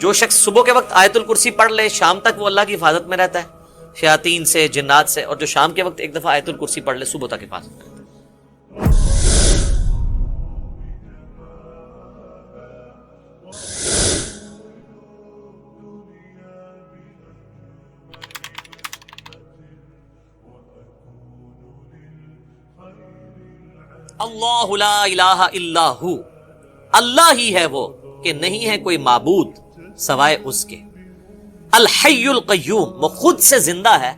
جو شخص صبح کے وقت آیت الکرسی پڑھ لے شام تک وہ اللہ کی حفاظت میں رہتا ہے شیاطین سے، جنات سے، اور جو شام کے وقت ایک دفعہ آیت الکرسی پڑھ لے صبح تک حفاظت میں رہتا ہے۔ اللہ لا الہ الا ہو، اللہ ہی ہے وہ کہ نہیں ہے کوئی معبود سوائے اس کے۔ الحی القیوم، وہ خود سے زندہ ہے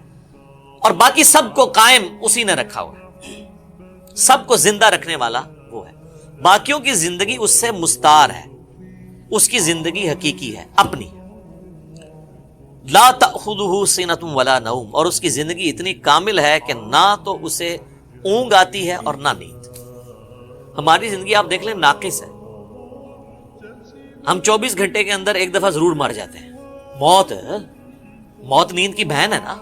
اور باقی سب کو قائم اسی نے رکھا ہوا ہے، سب کو زندہ رکھنے والا وہ ہے، باقیوں کی زندگی اس سے مستعار ہے، اس کی زندگی حقیقی ہے اپنی۔ لا تأخذہ سنۃ ولا نوم، اور اس کی زندگی اتنی کامل ہے کہ نہ تو اسے اونگ آتی ہے اور نہ نیند۔ ہماری زندگی آپ دیکھ لیں ناقص ہے، ہم 24 گھنٹے کے اندر ایک دفعہ ضرور مر جاتے ہیں۔ موت نیند کی بہن ہے نا،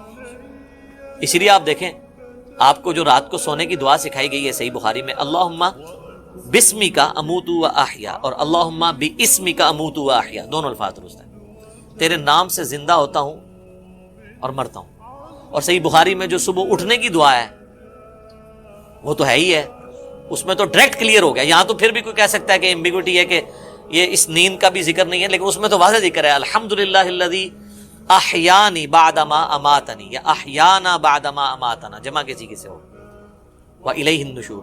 اسی لیے آپ دیکھیں آپ کو جو رات کو سونے کی دعا سکھائی گئی ہے صحیح بخاری میں، اللہم بسمک اموت و احیا، اور اللہم باسمک اموت و احیا، دونوں الفاظ درست ہیں، تیرے نام سے زندہ ہوتا ہوں اور مرتا ہوں۔ اور صحیح بخاری میں جو صبح اٹھنے کی دعا ہے وہ تو ہے ہی ہے، اس میں تو ڈائریکٹ کلیئر ہو گیا۔ یہاں تو پھر بھی کوئی کہہ سکتا ہے کہ ایمبیگوٹی ہے کہ یہ اس نیند کا بھی ذکر نہیں ہے، لیکن اس میں تو واضح ذکر ہے، الحمدللہ الذی احیانی بعد ما اماتنی، یا احیانا بعد ما اماتنا، جمع کے سیغے سے ہو، والیہ النشور،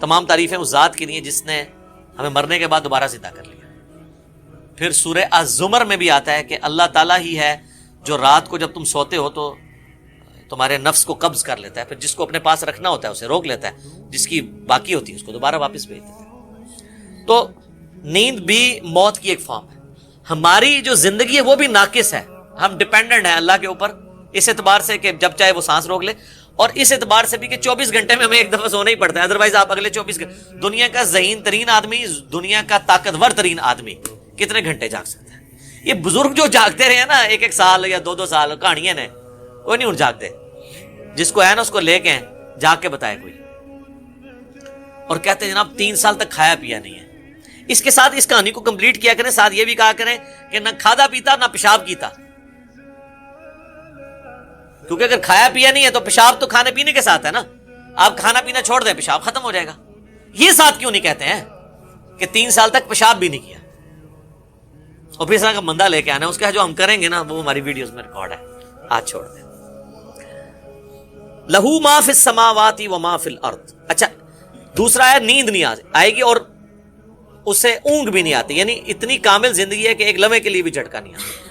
تمام تعریفیں اس ذات کے لیے جس نے ہمیں مرنے کے بعد دوبارہ زندہ کر لیا۔ پھر سورہ الزمر میں بھی آتا ہے کہ اللہ تعالیٰ ہی ہے جو رات کو جب تم سوتے ہو تو تمہارے نفس کو قبض کر لیتا ہے، پھر جس کو اپنے پاس رکھنا ہوتا ہے اسے روک لیتا ہے، جس کی باقی ہوتی ہے اس کو دوبارہ واپس بھیج دیتا ہے۔ تو نیند بھی موت کی ایک فارم ہے۔ ہماری جو زندگی ہے وہ بھی ناقص ہے، ہم ڈیپینڈنٹ ہیں اللہ کے اوپر اس اعتبار سے کہ جب چاہے وہ سانس روک لے، اور اس اعتبار سے بھی کہ 24 گھنٹے میں ہمیں ایک دفعہ سونا ہی پڑتا ہے، ادروائز آپ اگلے 24 گھنٹے، دنیا کا ذہین ترین آدمی، دنیا کا طاقتور ترین آدمی کتنے گھنٹے جاگ سکتا ہے؟ یہ بزرگ جو جاگتے رہے ہیں نا ایک سال یا دو سال، کہانیاں نے کوئی نہیں جاگتے، جس کو ہے نا اس کو لے کے جاگ کے بتائے کوئی، اور کہتے ہیں جناب 3 سال تک کھایا پیا نہیں ہے۔ اس کے ساتھ اس کہانی کو کمپلیٹ کیا کریں، ساتھ یہ بھی کہا کریں کہ نہ کھادا پیتا نہ پیشاب کیتا، کیونکہ اگر کھایا پیا نہیں ہے تو پیشاب تو کھانے پینے کے ساتھ ہے نا، آپ کھانا پینا چھوڑ دیں پیشاب ختم ہو جائے گا۔ یہ ساتھ کیوں نہیں کہتے ہیں کہ 3 سال تک پیشاب بھی نہیں کیا، اور پھر اس طرح کا بندہ لے کے آنا، اس کا جو ہم کریں گے نا وہ ہماری ویڈیوز میں ریکارڈ ہے، آج چھوڑ دیں۔ لہو ما فی السماوات و ما فی الارض، اچھا دوسرا ہے نیند نہیں آئے گی اور اسے اونگ بھی نہیں آتی، یعنی اتنی کامل زندگی ہے کہ ایک لمحے کے لیے بھی جھٹکا نہیں آتا۔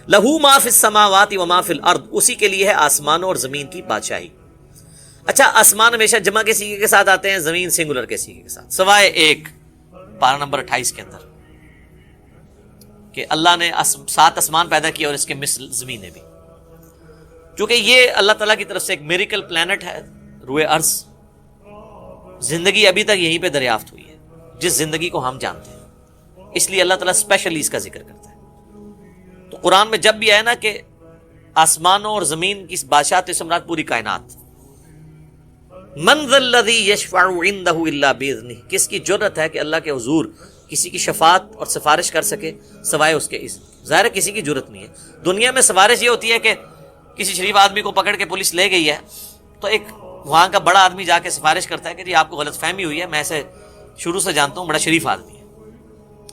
لہو ما فی السماوات و ما فی الارض، اسی کے لیے ہے آسمانوں اور زمین کی بادشاہی۔ اچھا آسمان ہمیشہ جمع کے سیغے کے ساتھ آتے ہیں، زمین سنگولر کے سیغے کے ساتھ، سوائے ایک پارہ نمبر 28 کے اندر کہ اللہ نے 7 آسمان پیدا کیا اور اس کے مثل زمینیں بھی، چونکہ یہ اللہ تعالیٰ کی طرف سے ایک میریکل پلانٹ ہے روئے ارض، زندگی ابھی تک یہیں پہ دریافت ہوئی ہے جس زندگی کو ہم جانتے ہیں، اس لیے اللہ تعالیٰ اسپیشلی اس کا ذکر کرتا ہے۔ تو قرآن میں جب بھی آئے نا کہ آسمانوں اور زمین کی بادشاہت سے مراد پوری کائنات، من ذا الذی یشفع عندہ الا باذنہ، کس کی جرت ہے کہ اللہ کے حضور کسی کی شفاعت اور سفارش کر سکے سوائے اس کے اذن؟ ظاہر ہے کسی کی جرت نہیں ہے۔ دنیا میں سفارش یہ ہوتی ہے کہ کسی شریف آدمی کو پکڑ کے پولیس لے گئی ہے تو ایک وہاں کا بڑا آدمی جا کے سفارش کرتا ہے کہ جی آپ کو غلط فہمی ہوئی ہے، میں اسے شروع سے جانتا ہوں، بڑا شریف آدمی ہے۔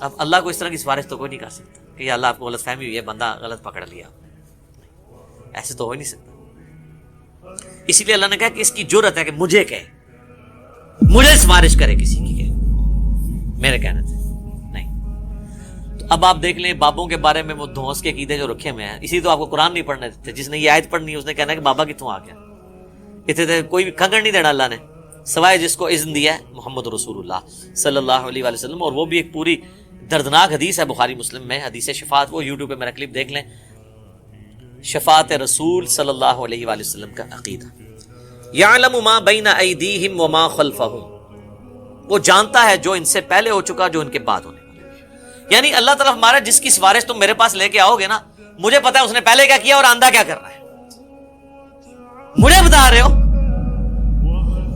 اب اللہ کو اس طرح کی سفارش تو کوئی نہیں کر سکتا کہ یا اللہ آپ کو غلط فہمی ہوئی ہے، بندہ غلط پکڑ لیا، ایسے تو ہو ہی نہیں سکتا۔ اسی لیے اللہ نے کہا کہ اس کی جرت ہے کہ مجھے کہے، مجھے سفارش کرے کسی کی، کہے میرے کہنے سے نہیں۔ تو اب آپ دیکھ لیں بابوں کے بارے میں وہ دھونس کے عقیدے جو رکھے ہوئے ہیں، اسی تو آپ کو قرآن نہیں پڑھنے دیتے، جس نے یہ آیت پڑھنی ہے اس نے کہنا ہے کہ بابا کتوں آ گیا، اتنے کوئی کنگڑ نہیں دینا اللہ نے سوائے جس کو اذن دیا ہے محمد رسول اللہ صلی اللہ علیہ وآلہ وسلم۔ اور وہ بھی ایک پوری دردناک حدیث ہے بخاری مسلم میں، حدیث شفاعت، وہ یوٹیوب پہ میرا کلپ دیکھ لیں، شفاعت رسول صلی اللہ علیہ وآلہ وسلم کا عقیدہ۔ یعلم ما بین ایدیہم وما خلفہم، وہ جانتا ہے جو ان سے پہلے ہو چکا جو ان کے بعد ہونے والا، یعنی اللہ تعالیٰ ہمارا جس کی سفارش تم میرے پاس لے کے آؤ گے نا، مجھے پتا ہے اس نے پہلے کیا کیا اور آندہ کیا کرنا ہے، مجھے بتا رہے ہو۔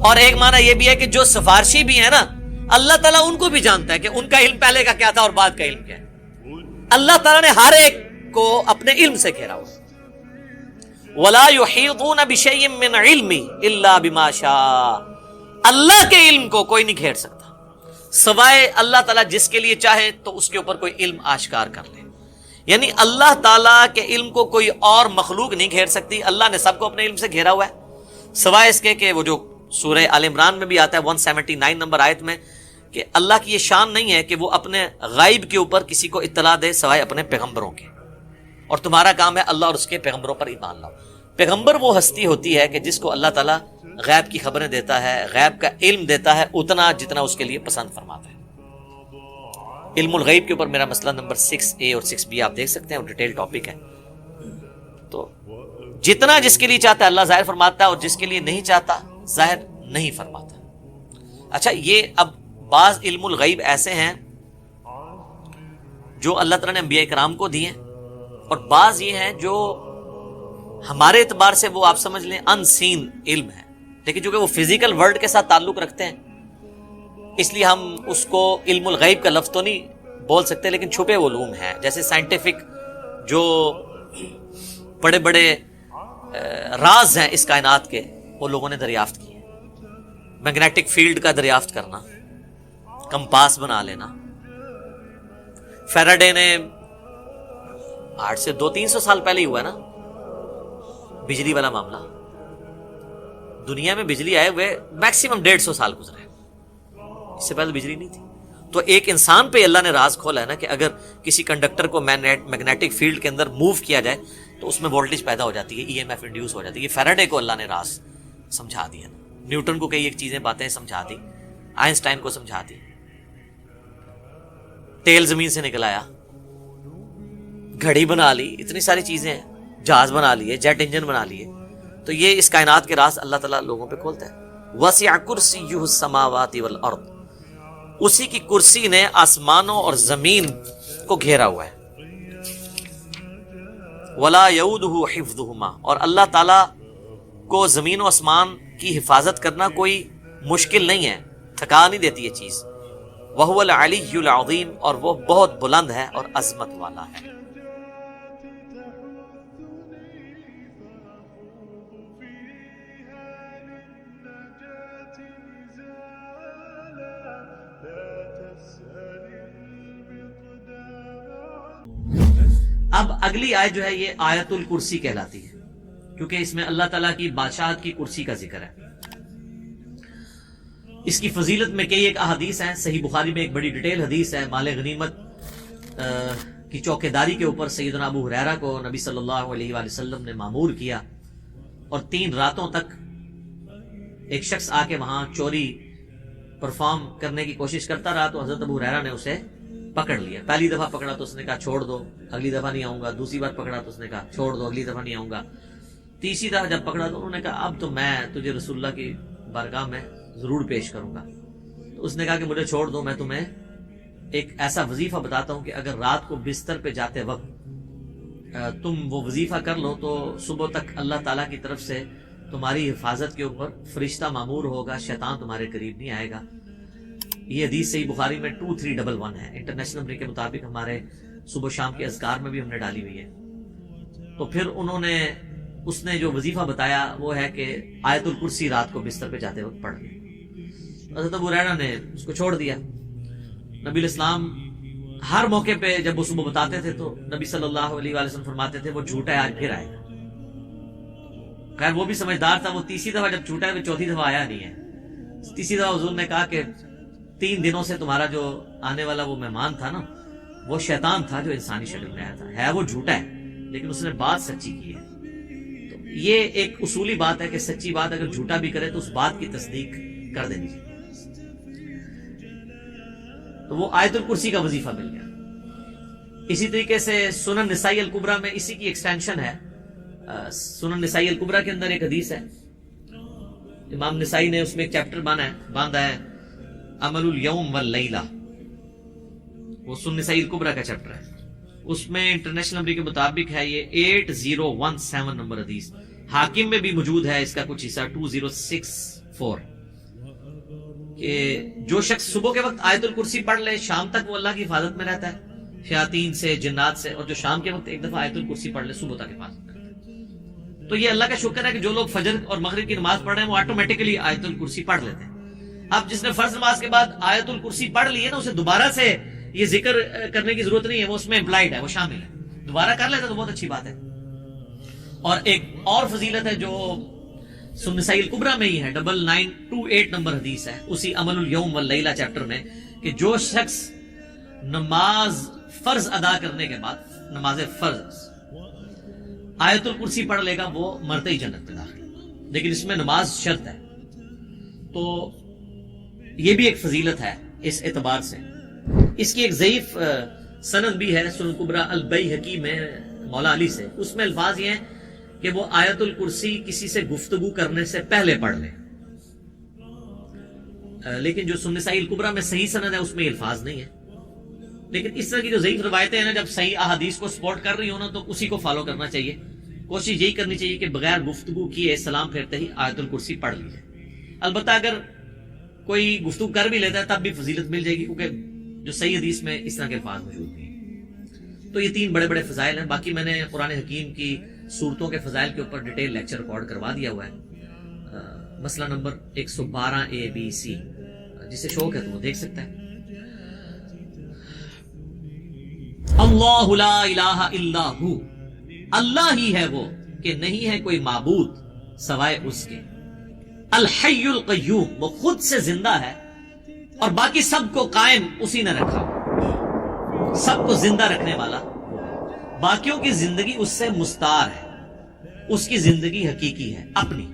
اور ایک معنی یہ بھی ہے کہ جو سفارشی بھی ہے نا، اللہ تعالیٰ ان کو بھی جانتا ہے کہ ان کا علم پہلے کا کیا تھا اور بعد کا علم کیا ہے۔ اللہ تعالیٰ نے ہر ایک کو اپنے علم سے گھیرا ہوا. وَلَا يُحِيطُونَ بِشَيْءٍ مِّنْ عِلْمِهِ إِلَّا بِمَا شَاءَ. اللہ کے علم کو کوئی نہیں گھیر سکتا سوائے اللہ تعالیٰ جس کے لیے چاہے تو اس کے اوپر کوئی علم آشکار کر لے. یعنی اللہ تعالیٰ کے علم کو کوئی اور مخلوق نہیں گھیر سکتی. اللہ نے سب کو اپنے علم سے گھیرا ہوا ہے سوائے اس کے کہ وہ جو سورہ آل عمران میں بھی آتا ہے 179 نمبر آیت میں کہ اللہ کی یہ شان نہیں ہے کہ وہ اپنے غائب کے اوپر کسی کو اطلاع دے سوائے اپنے پیغمبروں کے, اور تمہارا کام ہے اللہ اور اس کے پیغمبروں پر ایمان لاؤ. پیغمبر وہ ہستی ہوتی ہے کہ جس کو اللہ تعالیٰ غیب کی خبریں دیتا ہے, غیب کا علم دیتا ہے اتنا جتنا اس کے لیے پسند فرماتا ہے. علم الغیب کے اوپر میرا مسئلہ نمبر 6A اور 6B آپ دیکھ سکتے ہیں, وہ ڈیٹیل ٹاپک ہے. تو جتنا جس کے لیے چاہتا ہے اللہ ظاہر فرماتا ہے اور جس کے لیے نہیں چاہتا ظاہر نہیں فرماتا. اچھا, یہ اب بعض علم الغیب ایسے ہیں جو اللہ تعالیٰ نے انبیاء کرام کو دیے اور بعض یہ ہیں جو ہمارے اعتبار سے وہ آپ سمجھ لیں ان سین علم ہے, لیکن چونکہ وہ فزیکل ورلڈ کے ساتھ تعلق رکھتے ہیں اس لیے ہم اس کو علم الغیب کا لفظ تو نہیں بول سکتے, لیکن چھپے علوم ہیں. جیسے سائنٹیفک جو بڑے بڑے راز ہیں اس کائنات کے وہ لوگوں نے دریافت کیے. میگنیٹک فیلڈ کا دریافت کرنا, کمپاس بنا لینا. فیراڈے نے 8 سے 200-300 سال پہلے ہی ہوا نا بجلی والا معاملہ. دنیا میں بجلی آئے ہوئے میکسیمم 150 سال گزرے, اس سے پہلے بجلی نہیں تھی. تو ایک انسان پہ اللہ نے راز کھولا ہے نا کہ اگر کسی کنڈکٹر کو میگنیٹک فیلڈ کے اندر موو کیا جائے تو اس میں وولٹیج پیدا ہو جاتی ہے, EMF انڈیوس ہو جاتی ہے. یہ فیراڈے کو اللہ نے راز سمجھا دیا, نیوٹن کو کئی ایک چیزیں باتیں سمجھا دی, آئنسٹائن کو سمجھا دی. تیل زمین سے نکل آیا, گھڑی بنا لی, اتنی ساری چیزیں ہیں, جہاز بنا لیے, جیٹ انجن بنا لیے. تو یہ اس کائنات کے راز اللہ تعالیٰ لوگوں پہ کھولتا ہے. وسع کرسیہ السماوات والارض, اسی کی کرسی نے آسمانوں اور زمین کو گھیرا ہوا ہے. ولا یؤودہ حفظہما, اور اللہ تعالیٰ کو زمین و آسمان کی حفاظت کرنا کوئی مشکل نہیں ہے, تھکا نہیں دیتی یہ چیز. وہو العلی العظیم, اور وہ بہت بلند ہے اور عظمت والا ہے. اب اگلی آیت جو ہے یہ آیت الکرسی کہلاتی ہے کیونکہ اس میں اللہ تعالیٰ کی بادشاہت کی کرسی کا ذکر ہے. اس کی فضیلت میں کئی ایک احادیث ہیں. صحیح بخاری میں ایک بڑی ڈیٹیل حدیث ہے, مال غنیمت کی چوکیداری کے اوپر سیدنا ابو ہریرہ کو نبی صلی اللہ علیہ وآلہ وسلم نے مامور کیا اور 3 راتوں تک ایک شخص آ کے وہاں چوری پرفارم کرنے کی کوشش کرتا رہا. تو حضرت ابو ہریرہ نے اسے پکڑ لیا. پہلی دفعہ پکڑا تو اس نے کہا چھوڑ دو, اگلی دفعہ نہیں آؤں گا. دوسری بار پکڑا تو اس نے کہا چھوڑ دو, اگلی دفعہ نہیں آؤں گا. تیسری دفعہ جب پکڑا تو انہوں نے کہا اب تو میں تجھے رسول اللہ کی بارگاہ میں ضرور پیش کروں گا. تو اس نے کہا کہ مجھے چھوڑ دو, میں تمہیں ایک ایسا وظیفہ بتاتا ہوں کہ اگر رات کو بستر پہ جاتے وقت تم وہ وظیفہ کر لو تو صبح تک اللہ تعالیٰ کی طرف سے تمہاری حفاظت کے اوپر فرشتہ مامور ہوگا, شیطان تمہارے قریب نہیں آئے گا. یہ حدیث صحیح بخاری میں 2311 ہے. انٹرنیشنل نمبر کے مطابق ہمارے صبح شام کے اذکار میں بھی ہم نے ڈالی ہوئی ہے. تو پھر اس نے جو وظیفہ بتایا وہ ہے کہ آیت الکرسی رات کو بستر پہ جاتے وقت پڑھ لی. حضرت ابو ہریرہ نے اس کو چھوڑ دیا. نبی الاسلام ہر موقع پہ جب وہ صبح بتاتے تھے تو نبی صلی اللہ علیہ وآلہ وسلم فرماتے تھے وہ جھوٹا ہے, آج پھر آئے گا. خیر وہ بھی سمجھدار تھا, وہ تیسری دفعہ جب جھوٹا ہے تو چوتھی دفعہ آیا نہیں ہے. تیسری دفعہ حضور نے کہا کہ 3 دنوں سے تمہارا جو آنے والا وہ مہمان تھا نا وہ شیطان تھا جو انسانی شکل میں آیا تھا. ہے وہ جھوٹا ہے لیکن اس نے بات سچی کی ہے. تو یہ ایک اصولی بات ہے کہ سچی بات اگر جھوٹا بھی کرے تو اس بات کی تصدیق کر دینی چاہیے. تو وہ آیت الکرسی کا وظیفہ مل گیا. اسی طریقے سے سنن نسائی الکبریٰ میں اسی کی ایکسٹینشن ہے. سنن نسائی الکبریٰ کے اندر ایک حدیث ہے, امام نسائی نے اس میں ایک چیپٹر باندھا ہے عمل الیوم واللیلہ. وہ سنن نسائی الکبریٰ کا چیپٹر ہے. اس میں انٹرنیشنل نمبر کے مطابق ہے یہ 8017 نمبر حدیث. حاکم میں بھی موجود ہے اس کا کچھ حصہ 2064 کہ جو شخص صبح کے وقت آیت الکرسی پڑھ لے شام تک وہ اللہ کی حفاظت میں رہتا ہے, شیاطین سے، جنات سے، اور جو شام کے وقت ایک دفعہ آیت الکرسی پڑھ لے صبح تک حفاظت کرتے ہیں۔ تو یہ اللہ کا شکر ہے کہ جو لوگ فجر اور مغرب کی نماز پڑھ رہے ہیں وہ آٹومیٹکلی آیت الکرسی پڑھ لیتے ہیں۔ اب جس نے فرض نماز کے بعد آیت الکرسی پڑھ لی ہے نا، اسے دوبارہ سے یہ ذکر کرنے کی ضرورت نہیں ہے، وہ اس میں امپلائڈ ہے، وہ شامل ہے۔ دوبارہ کر لیتا تو بہت اچھی بات ہے۔ اور ایک اور فضیلت ہے جو سنن نسائی الکبریٰ میں ہی ہے، 9928 نمبر حدیث ہے، اسی عمل الیوم واللیلہ چیپٹر میں، کہ جو شخص نماز فرض ادا کرنے کے بعد، نماز فرض آیت الکرسی پڑھ لے گا وہ مرتے ہی جنت میں داخل، لیکن اس میں نماز شرط ہے۔ تو یہ بھی ایک فضیلت ہے اس اعتبار سے۔ اس کی ایک ضعیف سند بھی ہے سنن کبریٰ البیہقی میں مولا علی سے، اس میں الفاظ یہ ہیں کہ وہ آیت الکرسی کسی سے گفتگو کرنے سے پہلے پڑھ لیں، لیکن جو سنن نسائی الکبریٰ میں صحیح سند ہے اس میں الفاظ نہیں ہے۔ لیکن اس طرح کی جو ضعیف روایتیں ہیں نا، جب صحیح احادیث کو سپورٹ کر رہی ہو نا تو اسی کو فالو کرنا چاہیے۔ کوشش یہی کرنی چاہیے کہ بغیر گفتگو کیے سلام پھیرتے ہی آیت الکرسی پڑھ لی جائے۔ البتہ اگر کوئی گفتگو کر بھی لیتا ہے تب بھی فضیلت مل جائے گی، کیونکہ جو صحیح حدیث میں اس طرح کے الفاظ موجود نہیں ہیں۔ تو یہ 3 بڑے بڑے فضائل ہیں۔ باقی میں نے قرآن حکیم کی صورتوں کے فضائل کے اوپر ڈیٹیل لیکچر ریکارڈ کروا دیا ہوا ہے، مسئلہ نمبر 112 ABC، جسے شوق ہے تو وہ دیکھ سکتا ہے۔ اللہ لا الہ الا ہو، اللہ ہی ہے وہ کہ نہیں ہے کوئی معبود سوائے اس کے۔ الحی القیوم، وہ خود سے زندہ ہے اور باقی سب کو قائم اسی نے رکھا، سب کو زندہ رکھنے والا، باقیوں کی زندگی اس سے مستعار ہے، اس کی زندگی حقیقی ہے اپنی۔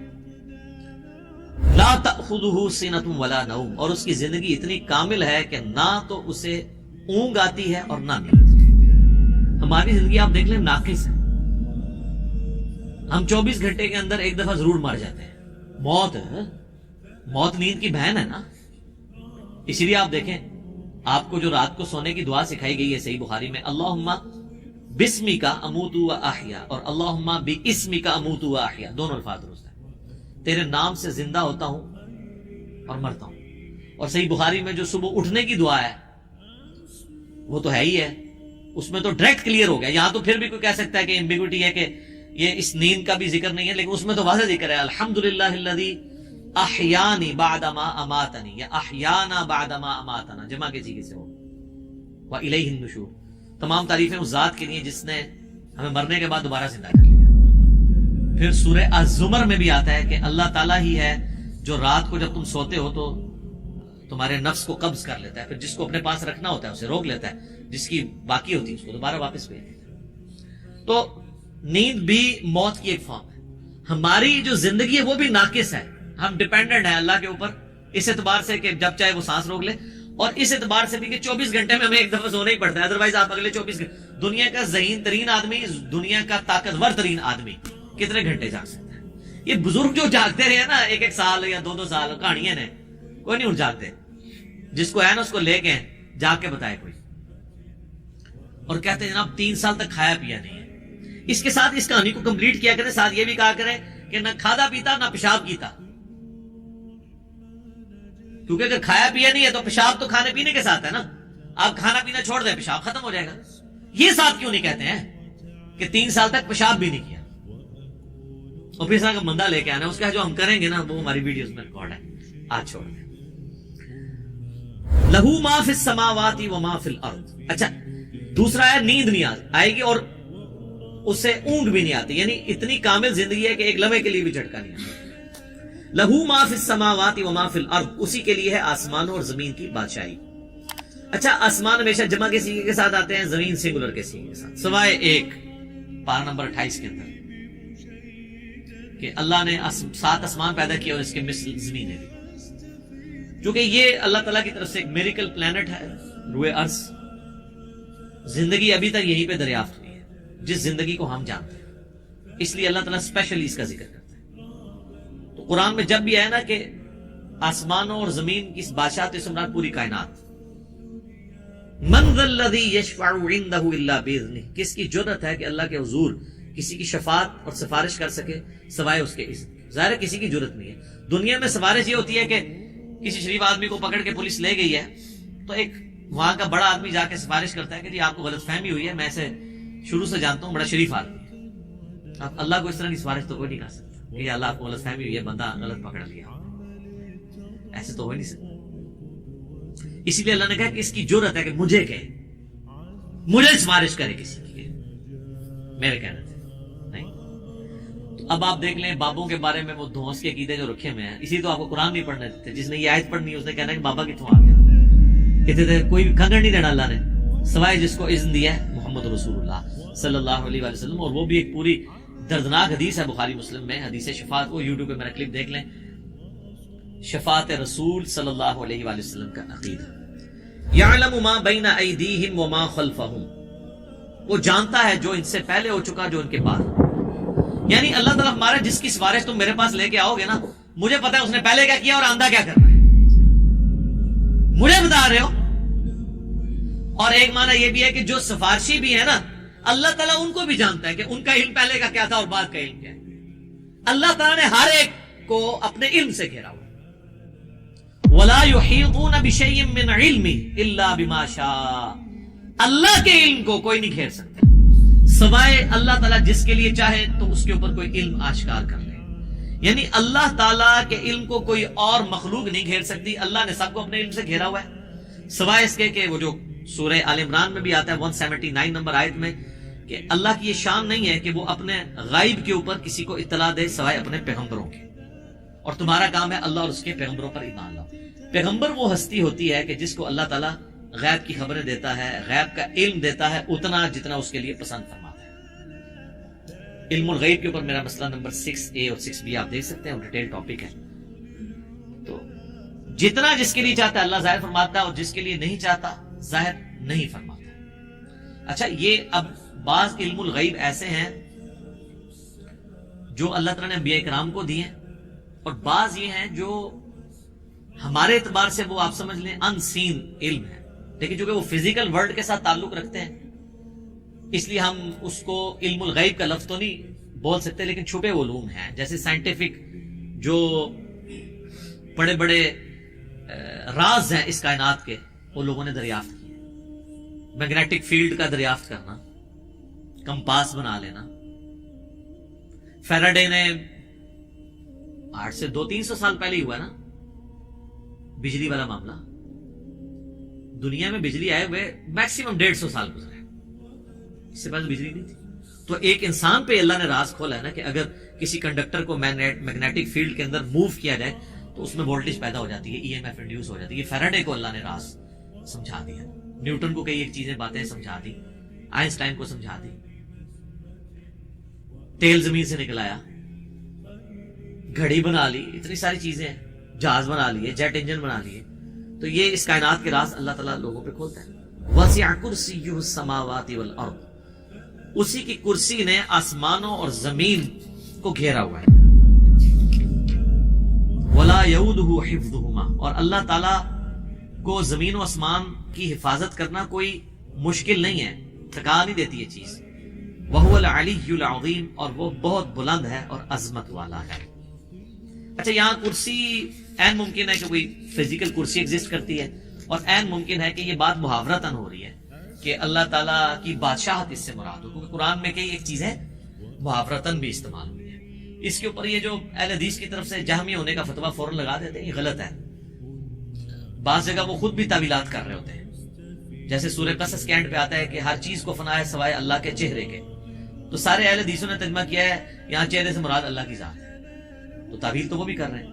لا تأخذہ سنۃ ولا نوم، اور اس کی زندگی اتنی کامل ہے کہ نہ تو اسے اونگ آتی ہے اور نہ نیند۔ ہماری زندگی آپ دیکھ لیں ناقص ہے، ہم 24 گھنٹے کے اندر ایک دفعہ ضرور مر جاتے ہیں۔ موت نیند کی بہن ہے نا، اسی لیے آپ دیکھیں آپ کو جو رات کو سونے کی دعا سکھائی گئی ہے صحیح بخاری میں، اللہم بسمک اموت و احیا، اور اللہم باسمک اموت و احیا، دونوں الفاظ درست ہیں۔ تیرے نام سے زندہ ہوتا ہوں اور مرتا ہوں۔ اور صحیح بخاری میں جو صبح اٹھنے کی دعا ہے وہ تو ہے ہی ہے، اس میں تو ڈائریکٹ کلیئر ہو گیا۔ یہاں تو پھر بھی کوئی کہہ سکتا ہے کہ ایمبیگوٹی ہے کہ یہ اس نیند کا بھی ذکر نہیں ہے، لیکن اس میں تو واضح ذکر ہے، الحمدللہ الذی احیانی بعد ما اماتنی، یا احیانا بعد ما اماتنا، جمع کے سیغے سے ہو، وَإِلَيْهِ النُّشُورُ، تمام تعریفیں اس ذات کے لیے جس نے ہمیں مرنے کے بعد دوبارہ زندہ کر لیا۔ پھر سورہ الزمر میں بھی آتا ہے کہ اللہ تعالیٰ ہی ہے جو رات کو جب تم سوتے ہو تو تمہارے نفس کو قبض کر لیتا ہے، پھر جس کو اپنے پاس رکھنا ہوتا ہے اسے روک لیتا ہے، جس کی باقی ہوتی ہے اس کو دوبارہ واپس بھیج دیتا ہے۔ تو نیند بھی موت کی ایک فارم ہے۔ ہماری جو زندگی ہے وہ بھی ناقص ہے، ہم ڈیپینڈنٹ ہیں اللہ کے اوپر، اس اعتبار سے کہ جب چاہے وہ سانس روک لے، اور اس اعتبار سے بھی کہ 24 گھنٹے میں ہمیں ایک دفعہ سونا ہی پڑتا ہے، ادروائز آپ اگلے 24 گھنٹے، دنیا کا ذہین ترین آدمی، دنیا کا طاقتور ترین آدمی کتنے گھنٹے جاگ سکتا ہے؟ یہ بزرگ جو جاگتے رہے نا 1-1 سال یا 2-2 سال، کہانیاں نے، کوئی نہیں اٹھ جاگتے، جس کو ہے نا اس کو لے کے جاگ کے بتائے کوئی، اور کہتے ہیں جناب 3 سال تک کھایا پیا نہیں ہے۔ اس کے ساتھ اس کہانی کو کمپلیٹ کیا کریں، ساتھ یہ بھی کہا کریں کہ نہ کھادا پیتا نہ پیشاب کیتا، کیونکہ اگر کھایا پیا نہیں ہے تو پیشاب تو کھانے پینے کے ساتھ ہے نا، آپ کھانا پینا چھوڑ دیں پیشاب ختم ہو جائے گا۔ یہ ساتھ کیوں نہیں کہتے ہیں کہ 3 سال تک پیشاب بھی نہیں کیا، اور پھر اس طرح کا بندہ لے کے آنا، اس کا جو ہم کریں گے نا وہ ہماری ویڈیوز میں ریکارڈ ہے، آج چھوڑ دیں۔ لہو ما فی السماوات و ما فی الارض، اچھا دوسرا ہے نیند نہیں آئے گی اور اس سے اونگ بھی نہیں آتی، یعنی اتنی کامل زندگی ہے کہ ایک لمحے کے لیے بھی جھٹکا نہیں آتا۔ لہو ما فی السماوات و ما فی الارض، اسی کے لیے ہے آسمانوں اور زمین کی بادشاہی۔ اچھا آسمان ہمیشہ جمع کے سیغے کے ساتھ آتے ہیں، زمین سنگولر کے سیغے کے ساتھ، سوائے ایک پارہ نمبر 28 کے اندر کہ اللہ نے 7 آسمان پیدا کیا اور اس کے مثل زمینیں بھی، کیونکہ یہ اللہ تعالیٰ کی طرف سے ایک میریکل پلانٹ ہے روئے ارض۔ زندگی ابھی تک یہیں پہ دریافت ہوئی ہے جس زندگی کو ہم جانتے ہیں، اس لیے اللہ تعالیٰ اسپیشلی اس کا ذکر کرتا ہے۔ تو قرآن میں جب بھی ہے نا کہ آسمانوں اور زمین کی بادشاہ تو اس مراد پوری کائنات، من ذا الذی یشفع عندہ الا باذنہ، کس کی جرأت ہے کہ اللہ کے حضور کسی کی شفاعت اور سفارش کر سکے سوائے اس کے اذن؟ ظاہر کسی کی جرأت نہیں ہے۔ دنیا میں سفارش یہ ہوتی ہے کہ کسی شریف آدمی کو پکڑ کے پولیس لے گئی ہے تو ایک وہاں کا بڑا آدمی جا کے سفارش کرتا ہے کہ جی آپ کو غلط فہمی ہوئی ہے، میں اسے شروع سے جانتا ہوں، بڑا شریف آدمی ہے. اب اللہ کو اس طرح کی سفارش تو کوئی نہیں کر سکتا کہ اللہ آپ کو غلط فہمی ہوئی ہے، بندہ غلط پکڑ لیا، ایسے تو ہو نہیں سکتا. اسی لیے اللہ نے کہا کہ اس کی جرأت ہے کہ مجھے کہے، مجھے سفارش کرے کسی کی، میرے کہنے سے نہیں. تو اب آپ دیکھ لیں بابوں کے بارے میں وہ دھونس کے عقیدے جو رکھے ہوئے ہیں، اسی تو آپ کو قرآن نہیں پڑھنے دیتے. جس نے یہ آیت پڑھنی ہے اس نے کہنا کہ بابا کتوں آ گیا، کہتے تھے کوئی کنگڑ نہیں دینا اللہ نے سوائے جس کو اذن دیا ہے محمد رسول اللہ صلی اللہ علیہ وآلہ وسلم. اور وہ بھی ایک پوری دردناک حدیث ہے بخاری مسلم میں، حدیث شفاعت. وہ یوٹیوب پہ میرا کلپ دیکھ لیں، شفاعت رسول صلی اللہ علیہ وآلہ وسلم کا عقیدہ. یعلم ما بین ایدیہم وما خلفہم، وہ جانتا ہے جو ان سے پہلے ہو چکا جو ان کے بعد. یعنی اللہ تعالیٰ ہمارا جس کی سفارش تم میرے پاس لے کے آؤ گے نا، مجھے پتا ہے اس نے پہلے کیا کیا اور آندہ کیا کرنا ہے، مجھے بتا رہے ہو. اور ایک معنی یہ بھی ہے کہ جو سفارشی بھی ہے نا، اللہ تعالیٰ ان کو بھی جانتا ہے کہ ان کا علم پہلے کا کیا تھا اور بعد کا علم کیا ہے. اللہ تعالیٰ نے ہر ایک کو اپنے علم سے گھیرا ہوا. وَلَا يُحِيطُونَ بِشَيْءٍ مِّنْ عِلْمِهِ إِلَّا بِمَا شَاءَ، اللہ کے علم کو کوئی نہیں گھیر سکتا سوائے اللہ تعالیٰ جس کے لیے چاہے تو اس کے اوپر کوئی علم آشکار کر لے. یعنی اللہ تعالیٰ کے علم کو کوئی اور مخلوق نہیں گھیر سکتی. اللہ نے سب کو اپنے علم سے گھیرا ہوا ہے، سوائے اس کے کہ وہ جو سورہ آل عمران میں بھی آتا ہے 179 نمبر آیت میں کہ اللہ کی یہ شان نہیں ہے کہ وہ اپنے غائب کے اوپر کسی کو اطلاع دے سوائے اپنے پیغمبروں کے. اور تمہارا کام ہے اللہ اور اس کے پیغمبروں پر ایمان لاؤ. پیغمبر وہ ہستی ہوتی ہے کہ جس کو اللہ تعالیٰ غیب کی خبریں دیتا ہے، غیب کا علم دیتا ہے اتنا جتنا اس کے لیے پسند فرماتا ہے. علم الغیب کے اوپر میرا مسئلہ نمبر 6A اور 6B آپ دیکھ سکتے ہیں، ڈیٹیل ٹاپک ہے. تو جتنا جس کے لیے چاہتا ہے اللہ ظاہر فرماتا ہے اور جس کے لیے نہیں چاہتا ظاہر نہیں فرماتا. اچھا، یہ اب بعض علم الغیب ایسے ہیں جو اللہ تعالیٰ نے انبیاء کرام کو دیے ہیں، اور بعض یہ ہیں جو ہمارے اعتبار سے وہ آپ سمجھ لیں ان سین علم ہے، لیکن چونکہ وہ فزیکل ورلڈ کے ساتھ تعلق رکھتے ہیں اس لیے ہم اس کو علم الغیب کا لفظ تو نہیں بول سکتے، لیکن چھپے علوم ہیں. جیسے سائنٹیفک جو بڑے بڑے راز ہیں اس کائنات کے وہ لوگوں نے دریافت کیے. میگنیٹک فیلڈ کا دریافت کرنا، کمپاس بنا لینا. فیراڈے نے 8 سے 200-300 سال پہلے ہی ہوا نا بجلی والا معاملہ. دنیا میں بجلی آئے ہوئے میکسیمم 150 سال گزرے، اس سے پہلے بجلی نہیں تھی. تو ایک انسان پہ اللہ نے راز کھولا ہے نا کہ اگر کسی کنڈکٹر کو میگنیٹک فیلڈ کے اندر موو کیا جائے تو اس میں وولٹیج پیدا ہو جاتی ہے، EMF انڈیوس ہو جاتی ہے. یہ فیراڈے کو اللہ نے راز سمجھا دیا، نیوٹن کو کئی ایک چیزیں باتیں سمجھا دی، آئنسٹائن کو سمجھا دی. تیل زمین سے نکل آیا، گھڑی بنا لی، اتنی ساری چیزیں، جہاز بنا لیے، جیٹ انجن بنا لیے. تو یہ اس کائنات کے راز اللہ تعالیٰ لوگوں پہ کھولتا ہے. وسع کرسیہ السماوات والارض، اسی کی کرسی نے آسمانوں اور زمین کو گھیرا ہوا ہے. ولا یؤودہ حفظہما، اور اللہ تعالیٰ کو زمین و آسمان کی حفاظت کرنا کوئی مشکل نہیں ہے، تھکا نہیں دیتی یہ چیز. وہو العلی العظیم، اور وہ بہت بلند ہے اور عظمت والا ہے. اچھا، یہاں کرسی این ممکن ہے کہ کوئی فزیکل کرسی ایگزسٹ کرتی ہے، اور این ممکن ہے کہ یہ بات محاورتاً ہو رہی ہے کہ اللہ تعالیٰ کی بادشاہت اس سے مراد ہو، کیونکہ قرآن میں کئی ایک چیزیں محاورتاً بھی استعمال ہوئی ہے. اس کے اوپر یہ جو اہل حدیث کی طرف سے جہمی ہونے کا فتویٰ فوراً لگا دیتے ہیں، یہ غلط ہے. بعض جگہ وہ خود بھی تعویلات کر رہے ہوتے ہیں. جیسے سورہ قصص کے اینڈ پہ آتا ہے کہ ہر چیز کو فنا ہے سوائے اللہ کے چہرے کے. تو سارے اہل حدیثوں نے ترجمہ کیا ہے یہاں چہرے سے مراد اللہ کی ذات ہے، تو تعویل تو وہ بھی کر رہے ہیں.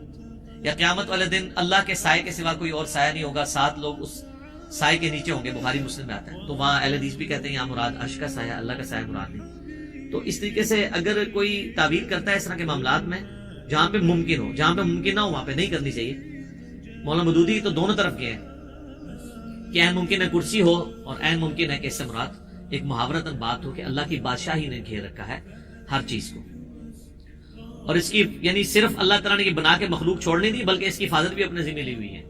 یا قیامت والے دن اللہ کے سائے کے سوا کوئی اور سایہ نہیں ہوگا، 7 لوگ اس سائے کے نیچے ہوں گے، بخاری مسلم میں آتا ہے. تو وہاں اہل حدیث بھی کہتے ہیں یہاں مراد عرش کا سایہ، اللہ کا سایہ مراد نہیں. تو اس طریقے سے اگر کوئی تعویل کرتا ہے اس طرح کے معاملات میں جہاں پہ ممکن ہو، جہاں پہ ممکن نہ ہو وہاں پہ نہیں کرنی چاہیے. مولانا مودودی تو دونوں طرف گئے ہیں کہ این ممکن ہے کرسی ہو اور این ممکن ہے کہ اس سے مراد ایک محاورتاً بات ہو کہ اللہ کی بادشاہی نے گھیر رکھا ہے ہر چیز کو. اور اس کی یعنی صرف اللہ تعالیٰ نے یہ بنا کے مخلوق چھوڑنی تھی، بلکہ اس کی حفاظت بھی اپنے ذمہ لی ہوئی ہے.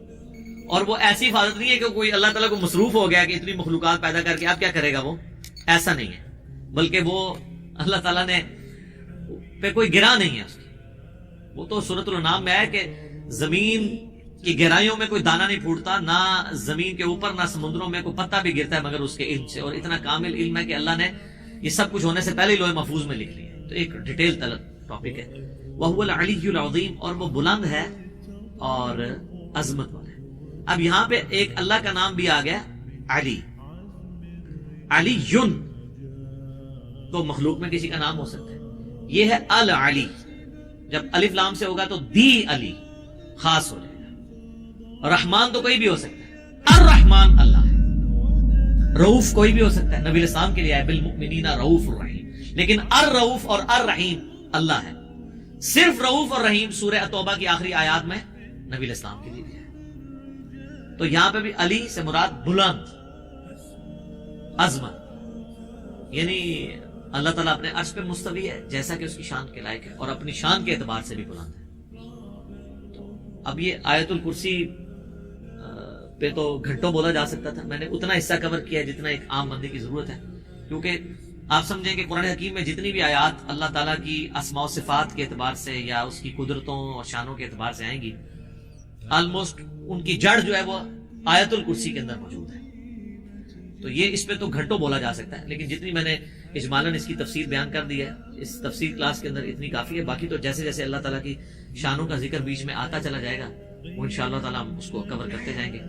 اور وہ ایسی حفاظت نہیں ہے کہ کوئی اللہ تعالیٰ کو مصروف ہو گیا کہ اتنی مخلوقات پیدا کر کے اب کیا کرے گا، وہ ایسا نہیں ہے. بلکہ وہ اللہ تعالیٰ نے پہ کوئی گرا نہیں ہے اس کی. وہ تو سورۃ الانعام میں ہے کہ زمین کہ گہرائیوں میں کوئی دانہ نہیں پھوٹتا، نہ زمین کے اوپر نہ سمندروں میں کوئی پتا بھی گرتا ہے مگر اس کے علم سے، اور اتنا کامل علم ہے کہ اللہ نے یہ سب کچھ ہونے سے پہلے ہی لوح محفوظ میں لکھ لیا ہے. تو ایک ڈیٹیل ٹاپک ہے. وَهُوَ الْعَلِيُّ الْعَظِيمُ، اور وہ بلند ہے اور عظمت والا ہے. اب یہاں پہ ایک اللہ کا نام بھی آ گیا علی. علی یون تو مخلوق میں کسی کا نام ہو سکتا ہے، یہ ہے العلی. جب الف لام سے ہوگا تو دی علی خاص ہو جائے گا. رحمان تو کوئی بھی ہو سکتا ہے، الرحمان اللہ ہے. رؤوف کوئی بھی ہو سکتا ہے، نبی اسلام کے لیے ہے بالمؤمنین رؤوف الرحیم. لیکن الرؤوف اور الرحیم اللہ ہے. صرف رؤوف اور رحیم سورہ توبہ کی آخری آیات میں نبی اسلام کے لیے ہے. تو یہاں پہ بھی علی سے مراد بلند، عظمت، یعنی اللہ تعالیٰ اپنے عرش پہ مستوی ہے جیسا کہ اس کی شان کے لائق ہے، اور اپنی شان کے اعتبار سے بھی بلند ہے. تو اب یہ آیت الکرسی پہ تو گھنٹوں بولا جا سکتا تھا. میں نے اتنا حصہ کور کیا جتنا ایک عام بندے کی ضرورت ہے، کیونکہ آپ سمجھیں کہ قرآن حکیم میں جتنی بھی آیات اللہ تعالیٰ کی اسماء و صفات کے اعتبار سے یا اس کی قدرتوں اور شانوں کے اعتبار سے آئیں گی، آلموسٹ ان کی جڑ جو ہے وہ آیت الکرسی کے اندر موجود ہے. تو یہ اس پہ تو گھنٹوں بولا جا سکتا ہے، لیکن جتنی میں نے اجمالاً اس کی تفسیر بیان کر دی ہے اس تفسیر کلاس کے اندر اتنی کافی ہے. باقی تو جیسے جیسے اللہ تعالیٰ کی شانوں کا ذکر بیچ میں آتا چلا جائے گا وہ انشاءاللہ تعالیٰ ہم اس کو کور کرتے جائیں گے.